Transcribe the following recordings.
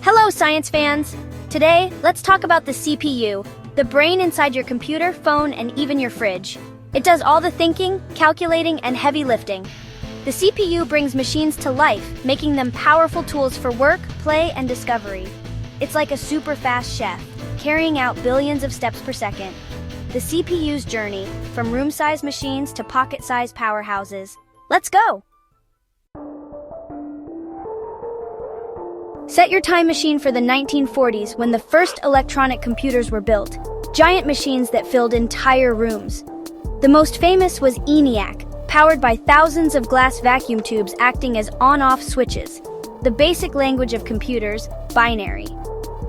Hello, science fans! Today, let's talk about the CPU, the brain inside your computer, phone, and even your fridge. It does all the thinking, calculating, and heavy lifting. The CPU brings machines to life, making them powerful tools for work, play, and discovery. It's like a super fast chef, carrying out billions of steps per second. The CPU's journey, from room-sized machines to pocket-sized powerhouses. Let's go! Set your time machine for the 1940s when the first electronic computers were built, giant machines that filled entire rooms. The most famous was ENIAC, powered by thousands of glass vacuum tubes acting as on-off switches. The basic language of computers, binary.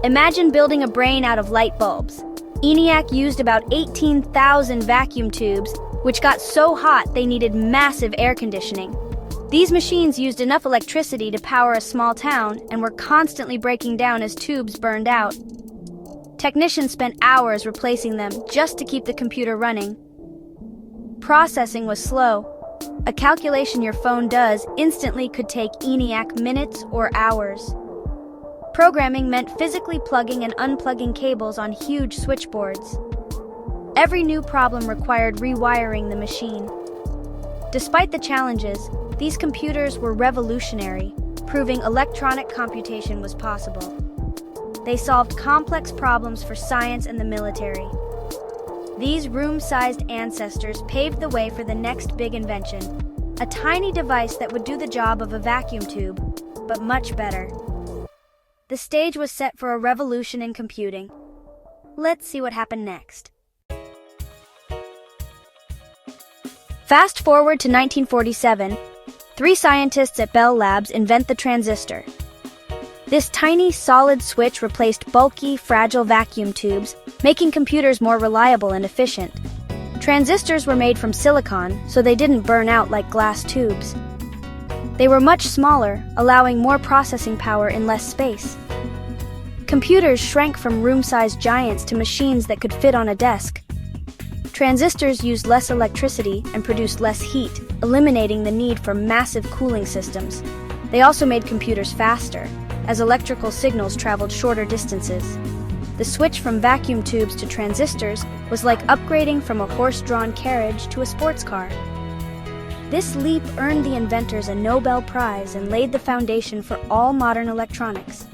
Imagine building a brain out of light bulbs. ENIAC used about 18,000 vacuum tubes, which got so hot they needed massive air conditioning. These machines used enough electricity to power a small town and were constantly breaking down as tubes burned out. Technicians spent hours replacing them just to keep the computer running. Processing was slow. A calculation your phone does instantly could take ENIAC minutes or hours. Programming meant physically plugging and unplugging cables on huge switchboards. Every new problem required rewiring the machine. Despite the challenges, these computers were revolutionary, proving electronic computation was possible. They solved complex problems for science and the military. These room-sized ancestors paved the way for the next big invention, a tiny device that would do the job of a vacuum tube, but much better. The stage was set for a revolution in computing. Let's see what happened next. Fast forward to 1947, three scientists at Bell Labs invent the transistor. This tiny, solid switch replaced bulky, fragile vacuum tubes, making computers more reliable and efficient. Transistors were made from silicon, so they didn't burn out like glass tubes. They were much smaller, allowing more processing power in less space. Computers shrank from room-sized giants to machines that could fit on a desk. Transistors used less electricity and produced less heat, eliminating the need for massive cooling systems. They also made computers faster, as electrical signals traveled shorter distances. The switch from vacuum tubes to transistors was like upgrading from a horse-drawn carriage to a sports car. This leap earned the inventors a Nobel Prize and laid the foundation for all modern electronics.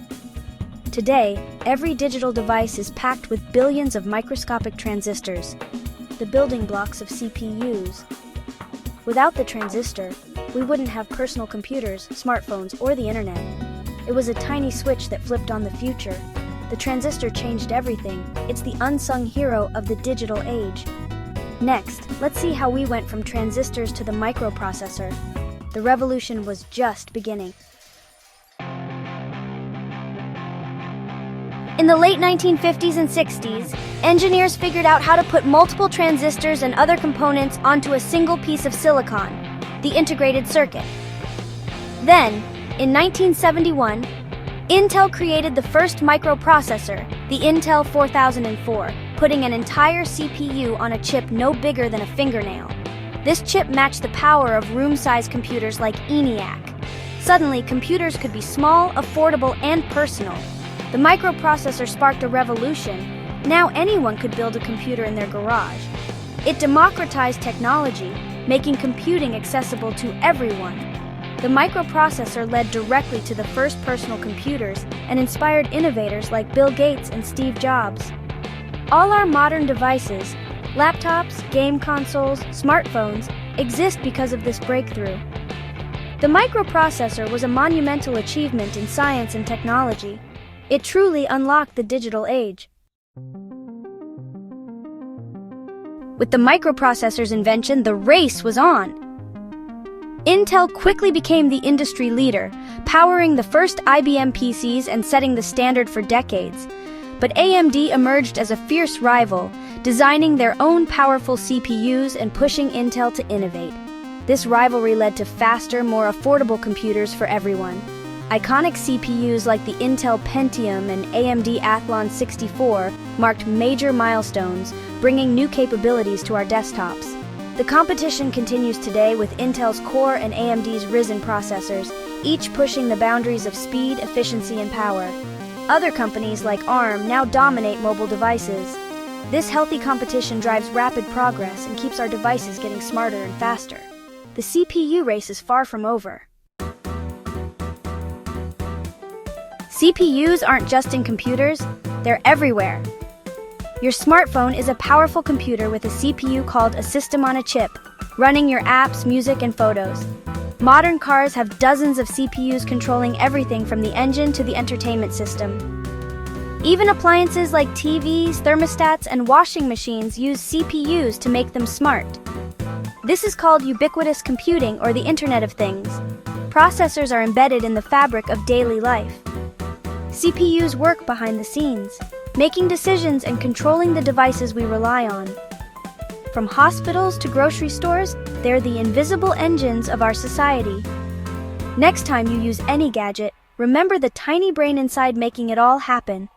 Today, every digital device is packed with billions of microscopic transistors, the building blocks of CPUs. Without the transistor, we wouldn't have personal computers, smartphones, or the internet. It was a tiny switch that flipped on the future. The transistor changed everything. It's the unsung hero of the digital age. Next, let's see how we went from transistors to the microprocessor. The revolution was just beginning. In the late 1950s and 60s, engineers figured out how to put multiple transistors and other components onto a single piece of silicon, the integrated circuit. Then, in 1971, Intel created the first microprocessor, the Intel 4004, putting an entire CPU on a chip no bigger than a fingernail. This chip matched the power of room-sized computers like ENIAC. Suddenly, computers could be small, affordable, and personal. The microprocessor sparked a revolution. Now anyone could build a computer in their garage. It democratized technology, making computing accessible to everyone. The microprocessor led directly to the first personal computers and inspired innovators like Bill Gates and Steve Jobs. All our modern devices, laptops, game consoles, smartphones, exist because of this breakthrough. The microprocessor was a monumental achievement in science and technology. It truly unlocked the digital age. With the microprocessor's invention, the race was on. Intel quickly became the industry leader, powering the first IBM PCs and setting the standard for decades. But AMD emerged as a fierce rival, designing their own powerful CPUs and pushing Intel to innovate. This rivalry led to faster, more affordable computers for everyone. Iconic CPUs like the Intel Pentium and AMD Athlon 64 marked major milestones, bringing new capabilities to our desktops. The competition continues today with Intel's Core and AMD's Ryzen processors, each pushing the boundaries of speed, efficiency, and power. Other companies like ARM now dominate mobile devices. This healthy competition drives rapid progress and keeps our devices getting smarter and faster. The CPU race is far from over. CPUs aren't just in computers, they're everywhere. Your smartphone is a powerful computer with a CPU called a system on a chip, running your apps, music, and photos. Modern cars have dozens of CPUs controlling everything from the engine to the entertainment system. Even appliances like TVs, thermostats, and washing machines use CPUs to make them smart. This is called ubiquitous computing or the Internet of Things. Processors are embedded in the fabric of daily life. CPUs work behind the scenes, making decisions and controlling the devices we rely on. From hospitals to grocery stores, they're the invisible engines of our society. Next time you use any gadget, remember the tiny brain inside making it all happen.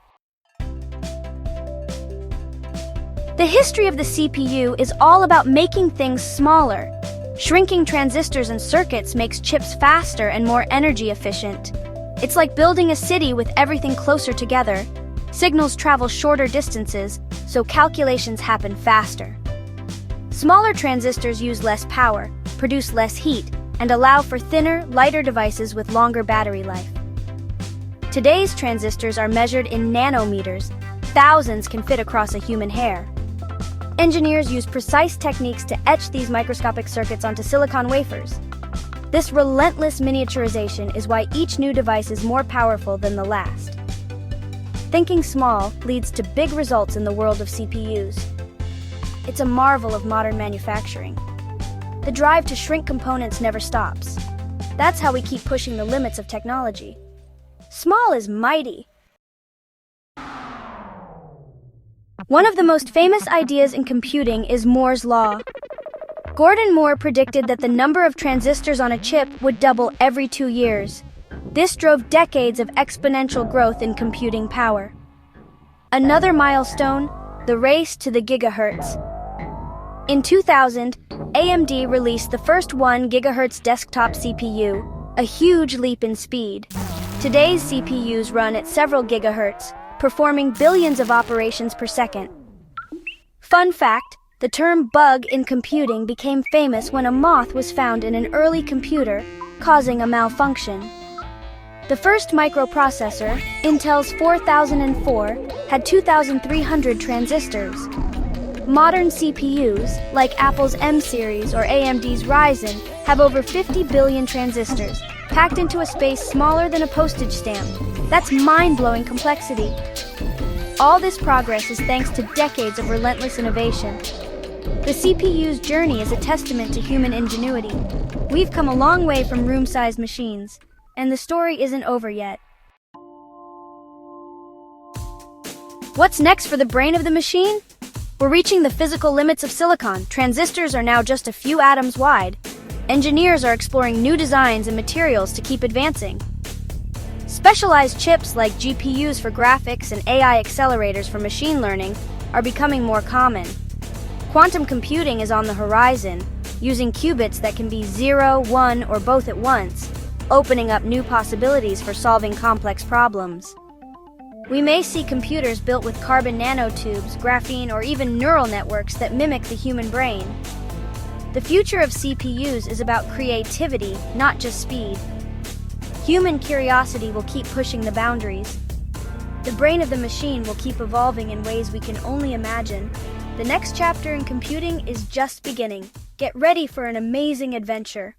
The history of the CPU is all about making things smaller. Shrinking transistors and circuits makes chips faster and more energy efficient. It's like building a city with everything closer together. Signals travel shorter distances, so calculations happen faster. Smaller transistors use less power, produce less heat, and allow for thinner, lighter devices with longer battery life. Today's transistors are measured in nanometers. Thousands can fit across a human hair. Engineers use precise techniques to etch these microscopic circuits onto silicon wafers. This relentless miniaturization is why each new device is more powerful than the last. Thinking small leads to big results in the world of CPUs. It's a marvel of modern manufacturing. The drive to shrink components never stops. That's how we keep pushing the limits of technology. Small is mighty. One of the most famous ideas in computing is Moore's Law. Gordon Moore predicted that the number of transistors on a chip would double every 2 years. This drove decades of exponential growth in computing power. Another milestone, the race to the gigahertz. In 2000, AMD released the first 1 GHz desktop CPU, a huge leap in speed. Today's CPUs run at several gigahertz, performing billions of operations per second. Fun fact, the term bug in computing became famous when a moth was found in an early computer, causing a malfunction. The first microprocessor, Intel's 4004, had 2,300 transistors. Modern CPUs, like Apple's M series or AMD's Ryzen, have over 50 billion transistors, packed into a space smaller than a postage stamp. That's mind-blowing complexity. All this progress is thanks to decades of relentless innovation. The CPU's journey is a testament to human ingenuity. We've come a long way from room-sized machines, and the story isn't over yet. What's next for the brain of the machine? We're reaching the physical limits of silicon. Transistors are now just a few atoms wide. Engineers are exploring new designs and materials to keep advancing. Specialized chips like GPUs for graphics and AI accelerators for machine learning are becoming more common. Quantum computing is on the horizon, using qubits that can be 0, 1, or both at once, opening up new possibilities for solving complex problems. We may see computers built with carbon nanotubes, graphene, or even neural networks that mimic the human brain. The future of CPUs is about creativity, not just speed. Human curiosity will keep pushing the boundaries. The brain of the machine will keep evolving in ways we can only imagine. The next chapter in computing is just beginning. Get ready for an amazing adventure.